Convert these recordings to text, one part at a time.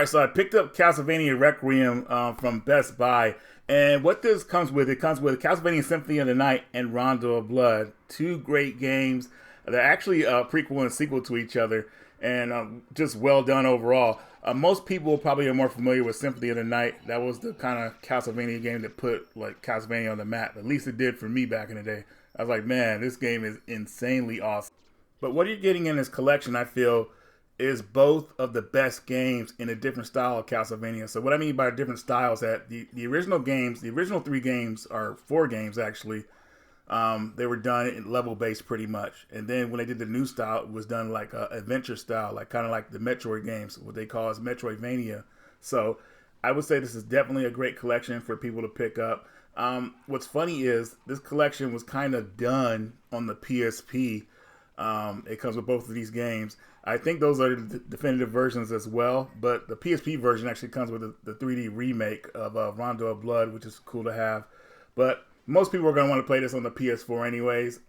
Alright, so I picked up Castlevania Requiem from Best Buy. And what this comes with, it comes with Castlevania Symphony of the Night and Rondo of Blood. Two great games. They're actually a prequel and sequel to each other. And just well done overall. Most people probably are more familiar with Symphony of the Night. That was the kind of Castlevania game that put like Castlevania on the map. At least it did for me back in the day. I was like, man, this game is insanely awesome. But what you're getting in this collection, I feel, is both of the best games in a different style of Castlevania. So what I mean by different styles, that the original games, the original 3 games, or 4 games actually, they were done in level based pretty much. And then when they did the new style, it was done like a adventure style, like kind of like the Metroid games, what they call as Metroidvania. So I would say this is definitely a great collection for people to pick up. What's funny is this collection was kind of done on the PSP. It comes with both of these games. I think those are the definitive versions as well, but the PSP version actually comes with the 3D remake of Rondo of Blood, which is cool to have. But most people are going to want to play this on the PS4 anyways.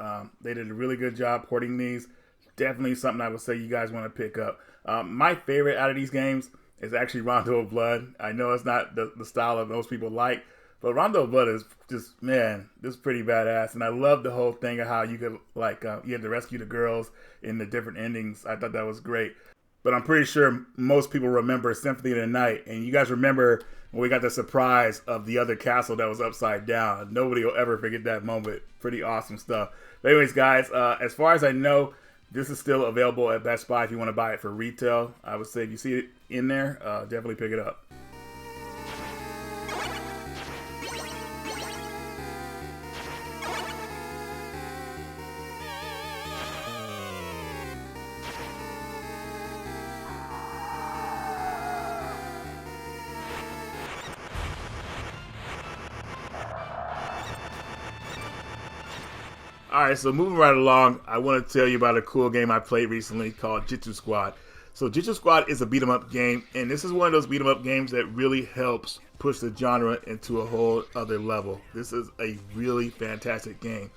They did a really good job porting these. Definitely something I would say you guys want to pick up. My favorite out of these games is actually Rondo of Blood. I know it's not the style that most people like, but Rondo of Blood is just, man, this is pretty badass. And I love the whole thing of how you could, like, you had to rescue the girls in the different endings. I thought that was great. But I'm pretty sure most people remember Symphony of the Night. And you guys remember when we got the surprise of the other castle that was upside down. Nobody will ever forget that moment. Pretty awesome stuff. But anyways, guys, as far as I know, this is still available at Best Buy if you want to buy it for retail. I would say if you see it in there, definitely pick it up. Alright, so moving right along, I want to tell you about a cool game I played recently called Jitsu Squad. So Jitsu Squad is a beat 'em up game, and this is one of those beat 'em up games that really helps push the genre into a whole other level. This is a really fantastic game.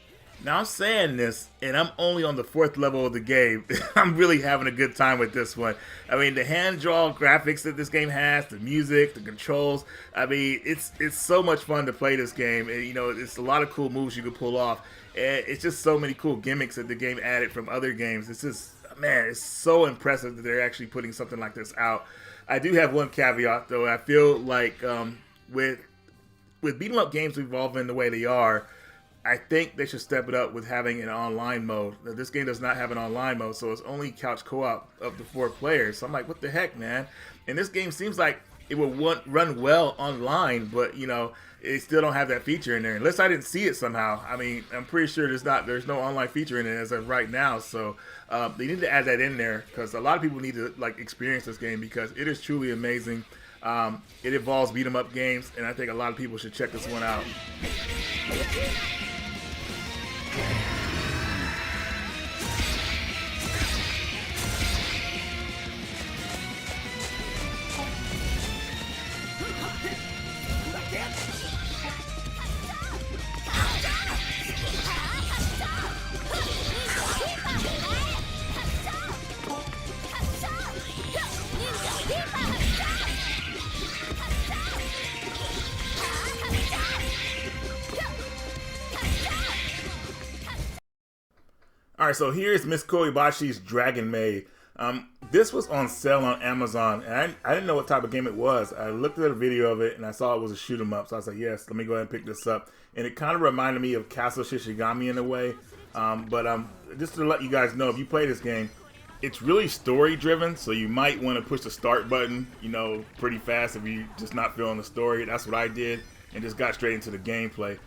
Now I'm saying this, and I'm only on the 4th level of the game. I'm really having a good time with this one. I mean, the hand-drawn graphics that this game has, the music, the controls. I mean, it's so much fun to play this game. And, you know, it's a lot of cool moves you can pull off. And it's just so many cool gimmicks that the game added from other games. It's just, man, it's so impressive that they're actually putting something like this out. I do have one caveat, though. I feel like with beat 'em up games evolving the way they are, I think they should step it up with having an online mode. Now, this game does not have an online mode, so it's only couch co-op of the 4 players. So I'm like, what the heck, man? And this game seems like it would run well online, but, you know, they still don't have that feature in there. Unless I didn't see it somehow. I mean, I'm pretty sure there's no online feature in it as of right now. So they need to add that in there, because a lot of people need to like experience this game, because it is truly amazing. It involves beat 'em up games, and I think a lot of people should check this one out. Alright, so here's Miss Koibashi's Dragon Maid. This was on sale on Amazon, and I didn't know what type of game it was. I looked at a video of it, and I saw it was a shoot 'em up, so I was like, yes, let me go ahead and pick this up. And it kind of reminded me of Castle Shishigami in a way. Just to let you guys know, if you play this game, it's really story driven, so you might want to push the start button, you know, pretty fast if you're just not feeling the story. That's what I did, and just got straight into the gameplay.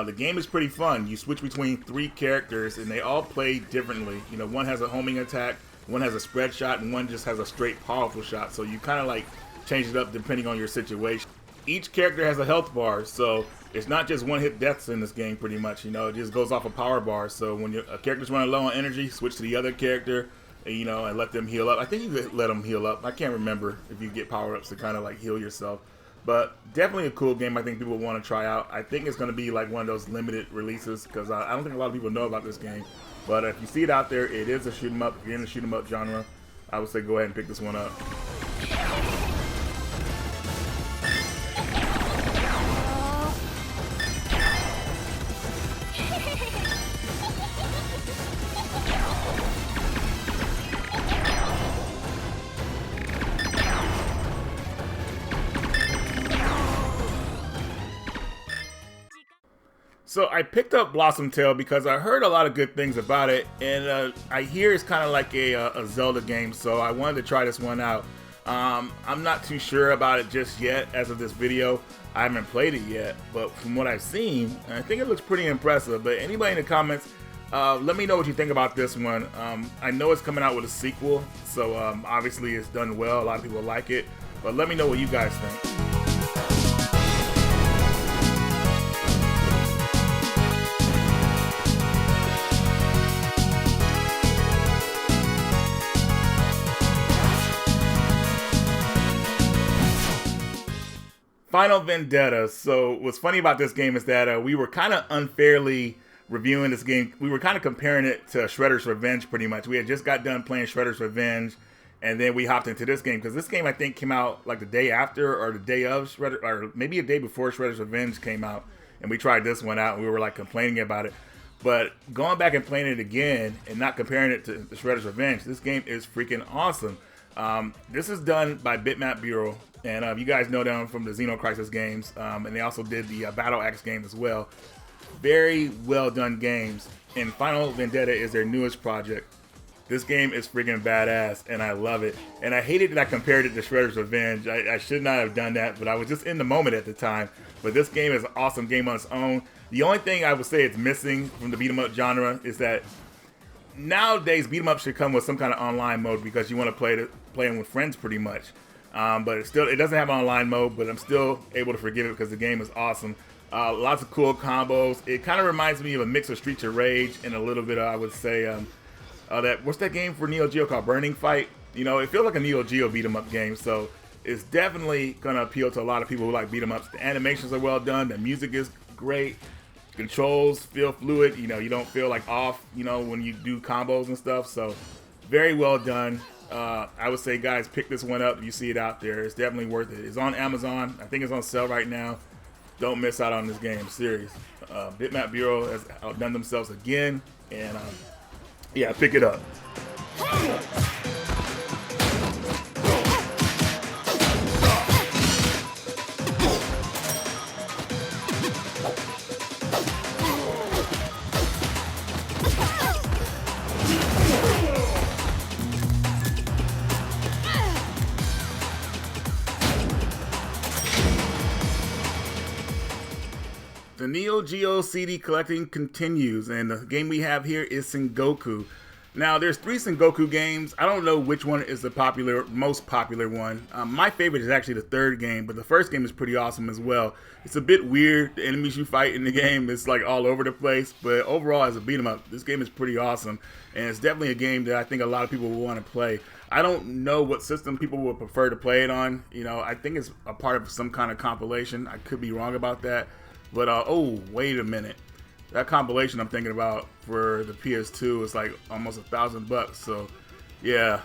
The game is pretty fun. You switch between 3 characters, and they all play differently. You know, one has a homing attack, one has a spread shot, and one just has a straight powerful shot. So you kind of like change it up depending on your situation. Each character has a health bar, so it's not just one-hit deaths in this game pretty much. You know, it just goes off a power bar. So when a character's running low on energy, switch to the other character, and, you know, and let them heal up. I think you could let them heal up. I can't remember if you get power-ups to kind of like heal yourself. But definitely a cool game I think people want to try out. I think it's going to be like one of those limited releases, because I don't think a lot of people know about this game. But if you see it out there, it is a shoot 'em up. If you're in the shoot 'em up genre, I would say go ahead and pick this one up. So I picked up Blossom Tale because I heard a lot of good things about it, and I hear it's kind of like a Zelda game, so I wanted to try this one out. I'm not too sure about it just yet as of this video. I haven't played it yet, but from what I've seen, I think it looks pretty impressive. But anybody in the comments, let me know what you think about this one. I know it's coming out with a sequel, so obviously it's done well. A lot of people like it, but let me know what you guys think. Final Vendetta. So what's funny about this game is that we were kind of unfairly reviewing this game. We were kind of comparing it to Shredder's Revenge pretty much. We had just got done playing Shredder's Revenge, and then we hopped into this game because this game I think came out like the day after or the day of Shredder, or maybe a day before Shredder's Revenge came out, and we tried this one out and we were like complaining about it. But going back and playing it again and not comparing it to Shredder's Revenge, this game is freaking awesome. This is done by Bitmap Bureau, and you guys know them from the Xenocrisis games, and they also did the Battle Axe game as well. Very well done games, and Final Vendetta is their newest project. This game is freaking badass, and I love it. And I hated that I compared it to Shredder's Revenge. I should not have done that, but I was just in the moment at the time. But this game is an awesome game on its own. The only thing I would say it's missing from the beat 'em up genre is that nowadays beat 'em up should come with some kind of online mode because you want to play them with friends pretty much. But it doesn't have online mode, but I'm still able to forgive it because the game is awesome. Lots of cool combos. It kind of reminds me of a mix of Streets of Rage and a little bit of, I would say, what's that game for Neo Geo called Burning Fight? You know, it feels like a Neo Geo beat 'em up game, so it's definitely gonna appeal to a lot of people who like beat 'em ups. The animations are well done. The music is great. Controls feel fluid. You know, you don't feel like off, you know, when you do combos and stuff. So very well done. I would say, guys, pick this one up if you see it out there. It's definitely worth it. It's on Amazon. I think it's on sale right now. Don't miss out on this game. Serious. Bitmap Bureau has outdone themselves again, and yeah, pick it up. The Neo Geo CD collecting continues, and the game we have here is Sengoku. Now, there's 3 Sengoku games. I don't know which one is the most popular one. My favorite is actually the 3rd game, but the 1st game is pretty awesome as well. It's a bit weird. The enemies you fight in the game is like all over the place, but overall, as a beat 'em up, this game is pretty awesome, and it's definitely a game that I think a lot of people will want to play. I don't know what system people would prefer to play it on. You know, I think it's a part of some kind of compilation. I could be wrong about that. But, oh, wait a minute. That compilation I'm thinking about for the PS2 is like almost $1,000. So, yeah,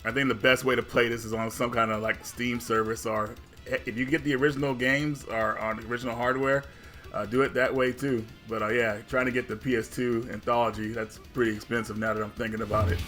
I think the best way to play this is on some kind of like Steam service, or if you get the original games or on the original hardware, do it that way too. But, yeah, trying to get the PS2 anthology, that's pretty expensive now that I'm thinking about it.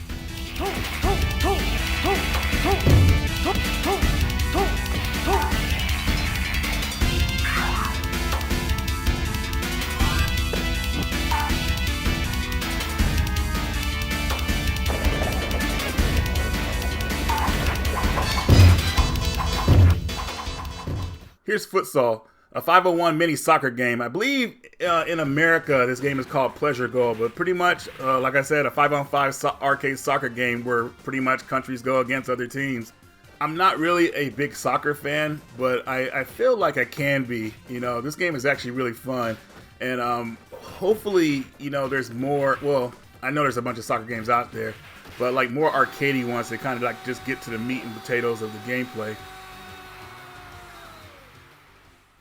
Here's Futsal, a 501 mini soccer game. I believe in America this game is called Pleasure Goal, but pretty much, like I said, a 5-on-5 arcade soccer game where pretty much countries go against other teams. I'm not really a big soccer fan, but I feel like I can be. You know, this game is actually really fun, and hopefully, you know, there's more. Well, I know there's a bunch of soccer games out there, but like more arcadey ones that kind of like just get to the meat and potatoes of the gameplay.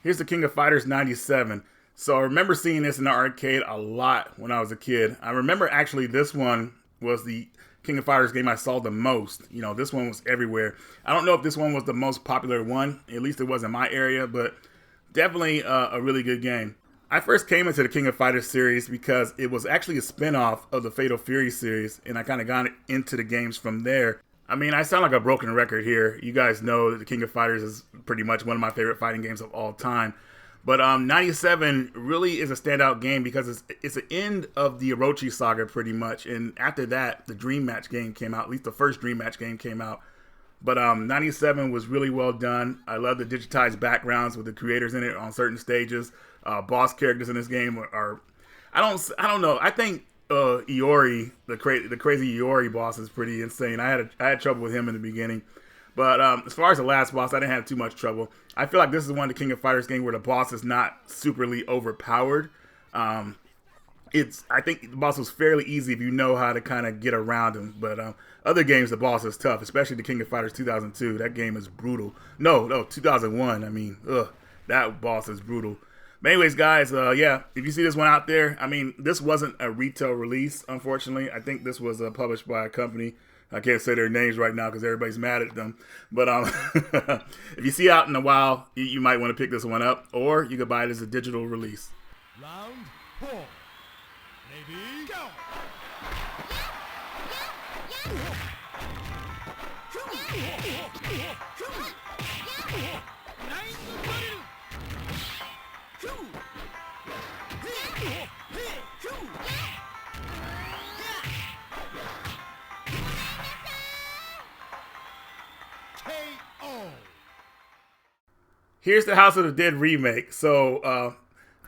Here's the King of Fighters 97. So I remember seeing this in the arcade a lot when I was a kid. I remember actually this one was the King of Fighters game I saw the most. You know, this one was everywhere. I don't know if this one was the most popular one. At least it was in my area, but definitely a really good game. I first came into the King of Fighters series because it was actually a spin-off of the Fatal Fury series, and I kind of got into the games from there. I mean, I sound like a broken record here. You guys know that the King of Fighters is pretty much one of my favorite fighting games of all time. But 97 really is a standout game because it's the end of the Orochi saga pretty much. And after that, the Dream Match game came out. At least the first Dream Match game came out. But 97 was really well done. I love the digitized backgrounds with the creators in it on certain stages. Boss characters in this game are I don't know. I think Iori, the crazy Iori boss, is pretty insane. I had trouble with him in the beginning. But as far as the last boss, I didn't have too much trouble. I feel like this is one of the King of Fighters games where the boss is not superly overpowered. I think the boss was fairly easy if you know how to kind of get around him. But other games, the boss is tough, especially the King of Fighters 2002. That game is brutal. No, 2001. I mean, that boss is brutal. But anyways, guys, yeah, if you see this one out there, I mean, this wasn't a retail release, unfortunately. I think this was published by a company. I can't say their names right now because everybody's mad at them. But if you see it out in a while, you might want to pick this one up, or you could buy it as a digital release. Round 4. Ready, go! Here's the House of the Dead remake. So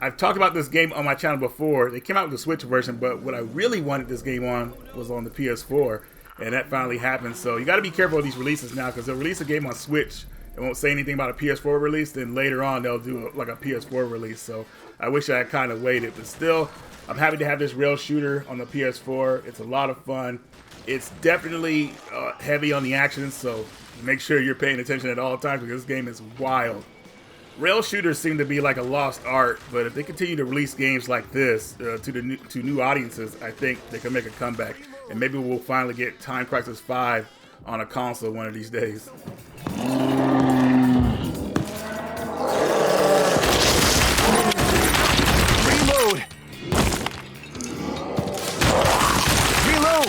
I've talked about this game on my channel before. They came out with the Switch version, but what I really wanted this game on was on the PS4, and that finally happened. So you got to be careful with these releases now, because they'll release a game on Switch and won't say anything about a PS4 release. Then later on, they'll do like a PS4 release. So I wish I had kind of waited, but still, I'm happy to have this rail shooter on the PS4. It's a lot of fun. It's definitely heavy on the action, so make sure you're paying attention at all times because this game is wild. Rail shooters seem to be like a lost art, but if they continue to release games like this to new audiences, I think they can make a comeback. And maybe we'll finally get Time Crisis 5 on a console one of these days. Reload! Reload!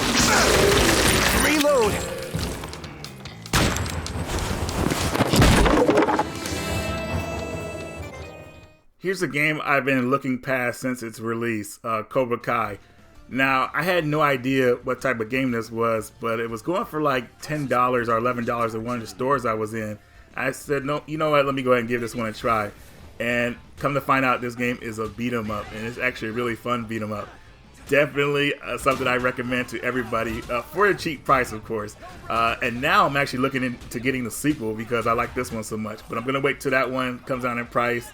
Reload! Here's a game I've been looking past since its release, Cobra Kai. Now, I had no idea what type of game this was, but it was going for like $10 or $11 at one of the stores I was in. I said, no, you know what, let me go ahead and give this one a try. And come to find out, this game is a beat 'em up, and it's actually a really fun beat 'em up. Definitely something I recommend to everybody for a cheap price, of course. And now I'm actually looking into getting the sequel because I like this one so much. But I'm going to wait till that one comes down in price.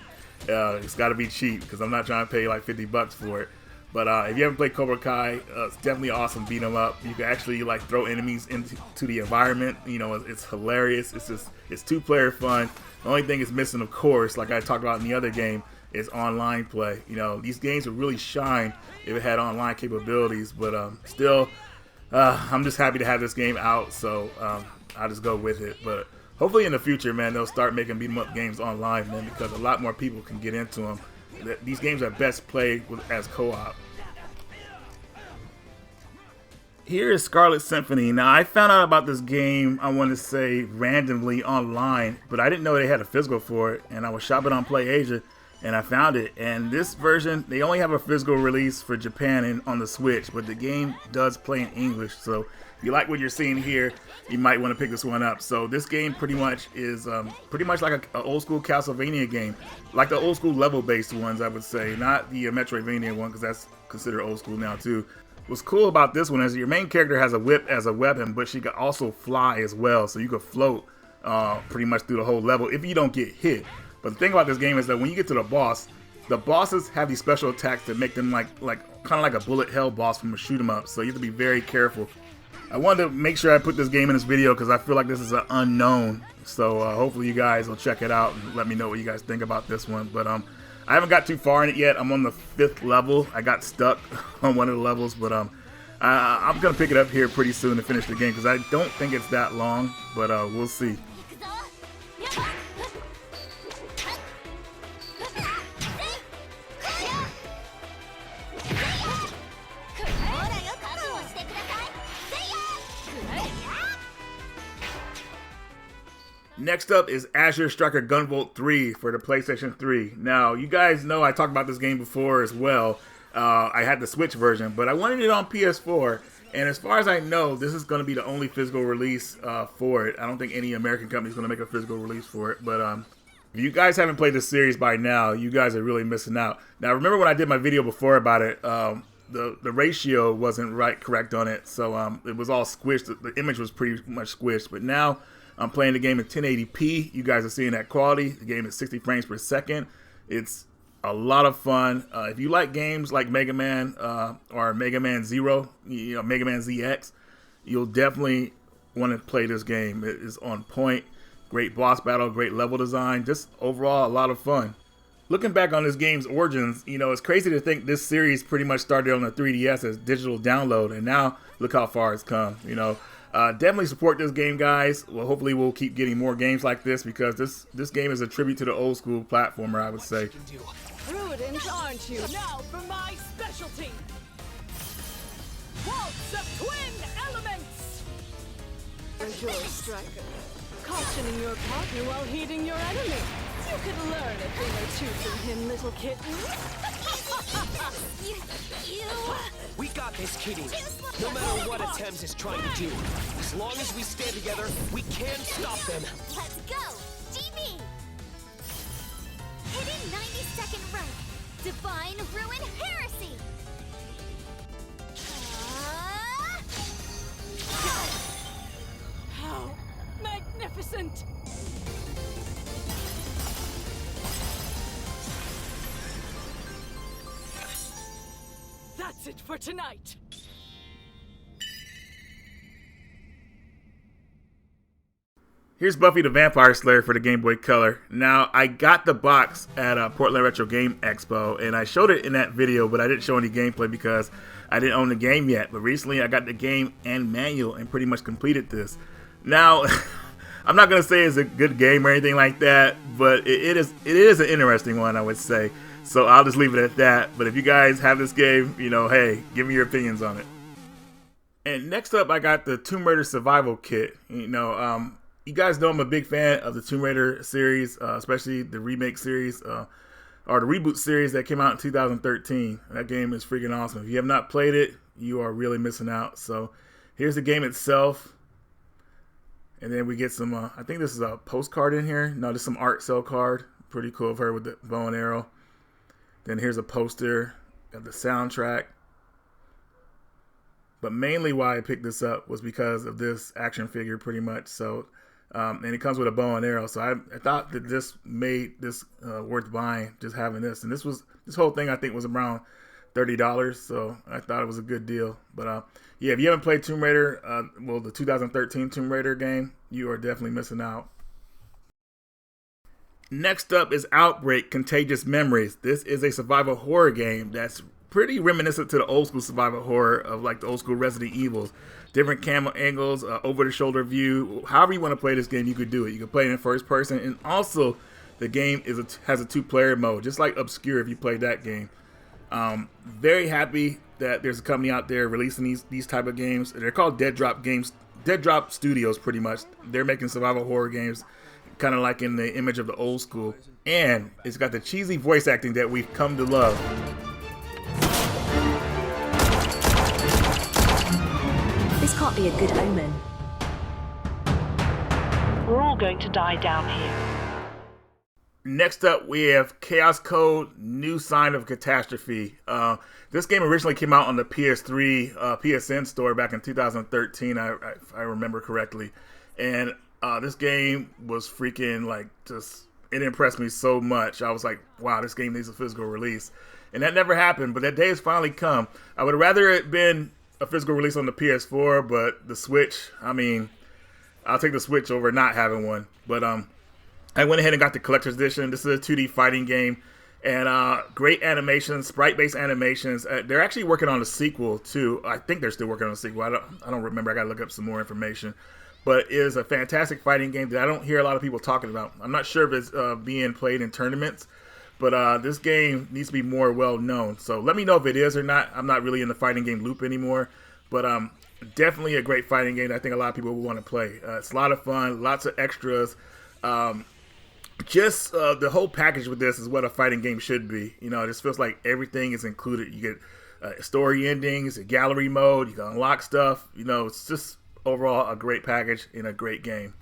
It's got to be cheap because I'm not trying to pay like $50 for it. But if you haven't played Cobra Kai, it's definitely awesome beat 'em up. You can actually like throw enemies into the environment. You know, it's hilarious. It's two-player fun. The only thing it's missing, of course, like I talked about in the other game, is online play. You know, these games would really shine if it had online capabilities. But still, I'm just happy to have this game out. So I'll just go with it. But hopefully in the future, man, they'll start making beat 'em up games online, man, because a lot more people can get into them. These games are best played as co-op. Here is Scarlet Symphony. Now, I found out about this game, I want to say, randomly online, but I didn't know they had a physical for it, and I was shopping on PlayAsia, and I found it. And this version, they only have a physical release for Japan and on the Switch, but the game does play in English, so if you like what you're seeing here, you might want to pick this one up. So this game pretty much is like an old school Castlevania game, like the old school level-based ones, I would say, not the Metroidvania one, because that's considered old school now too. What's cool about this one is your main character has a whip as a weapon, but she can also fly as well, so you can float pretty much through the whole level if you don't get hit. But the thing about this game is that when you get to the bosses have these special attacks that make them kind of like a bullet hell boss from a shoot 'em up, so you have to be very careful. I wanted to make sure I put this game in this video because I feel like this is an unknown. So hopefully you guys will check it out and let me know what you guys think about this one. But I haven't got too far in it yet. I'm on the 5th level. I got stuck on one of the levels, but I'm gonna pick it up here pretty soon to finish the game because I don't think it's that long. But we'll see. Next up is Azure Striker Gunvolt 3 for the PlayStation 3. Now, you guys know I talked about this game before as well. I had the Switch version, but I wanted it on PS4. And as far as I know, this is going to be the only physical release for it. I don't think any American company is going to make a physical release for it. But if you guys haven't played this series by now, you guys are really missing out. Now, remember when I did my video before about it, the ratio wasn't correct on it. So it was all squished. The image was pretty much squished. But now I'm playing the game in 1080p. You guys are seeing that quality. The game is 60 frames per second. It's a lot of fun. If you like games like Mega Man or Mega Man Zero, Mega Man ZX, you'll definitely want to play this game. It is on point. Great boss battle, great level design, just overall a lot of fun. Looking back on this game's origins, it's crazy to think this series pretty much started on the 3DS as digital download, and now look how far it's come. Definitely support this game, guys. Well, hopefully we'll keep getting more games like this because this game is a tribute to the old school platformer, I would say. Prudent, aren't you? Now for my specialty! Waltz of twin elements! Endure, striker. Cautioning your partner while heeding your enemy. You could learn a thing or two from him, little kitten. We got this, kitty. No matter what Attempts is trying to do, as long as we stand together, we can stop them. Let's go, GB! Hidden 90-second run. Divine Ruin Heresy. How magnificent! That's it for tonight. Here's Buffy the Vampire Slayer for the Game Boy Color. Now, I got the box at Portland Retro Game Expo, and I showed it in that video, but I didn't show any gameplay because I didn't own the game yet. But recently, I got the game and manual and pretty much completed this. Now, I'm not going to say it's a good game or anything like that, but it is an interesting one, I would say. So I'll just leave it at that. But if you guys have this game, hey, give me your opinions on it. And next up, I got the Tomb Raider Survival Kit. You guys know I'm a big fan of the Tomb Raider series, especially the remake series, or the reboot series that came out in 2013. That game is freaking awesome. If you have not played it, you are really missing out. So here's the game itself. And then we get some, I think this is a postcard in here. No, there's some art cell card. Pretty cool of her with the bow and arrow. Then here's a poster of the soundtrack. But mainly why I picked this up was because of this action figure pretty much. So, and it comes with a bow and arrow. So I thought that this made this worth buying, just having this. And this whole thing I think was around $30. So I thought it was a good deal. But yeah, if you haven't played Tomb Raider, the 2013 Tomb Raider game, you are definitely missing out. Next up is Outbreak, Contagious Memories. This is a survival horror game that's pretty reminiscent to the old school survival horror of like the old school Resident Evils. Different camera angles, over the shoulder view. However you want to play this game, you could do it. You can play it in first person, and also the game has a 2-player mode, just like Obscure if you played that game. Very happy that there's a company out there releasing these type of games. They're called Dead Drop Games, Dead Drop Studios pretty much. They're making survival horror games kind of like in the image of the old school. And it's got the cheesy voice acting that we've come to love. This can't be a good omen. We're all going to die down here. Next up, we have Chaos Code, New Sign of Catastrophe. This game originally came out on the PS3 PSN store back in 2013, I remember correctly. And this game was freaking it impressed me so much. I was like, wow, this game needs a physical release. And that never happened, but that day has finally come. I would have rather it been a physical release on the PS4, but the Switch, I'll take the Switch over not having one. But I went ahead and got the collector's edition. This is a 2D fighting game, and great animations, sprite-based animations. They're actually working on a sequel too. I think they're still working on a sequel. I don't remember. I got to look up some more information. But it is a fantastic fighting game that I don't hear a lot of people talking about. I'm not sure if it's being played in tournaments, but this game needs to be more well known. So let me know if it is or not. I'm not really in the fighting game loop anymore, but definitely a great fighting game that I think a lot of people will want to play. It's a lot of fun, lots of extras. Just the whole package with this is what a fighting game should be. You know, it just feels like everything is included. You get story endings, a gallery mode, you can unlock stuff. You know, it's just overall a great package and a great game.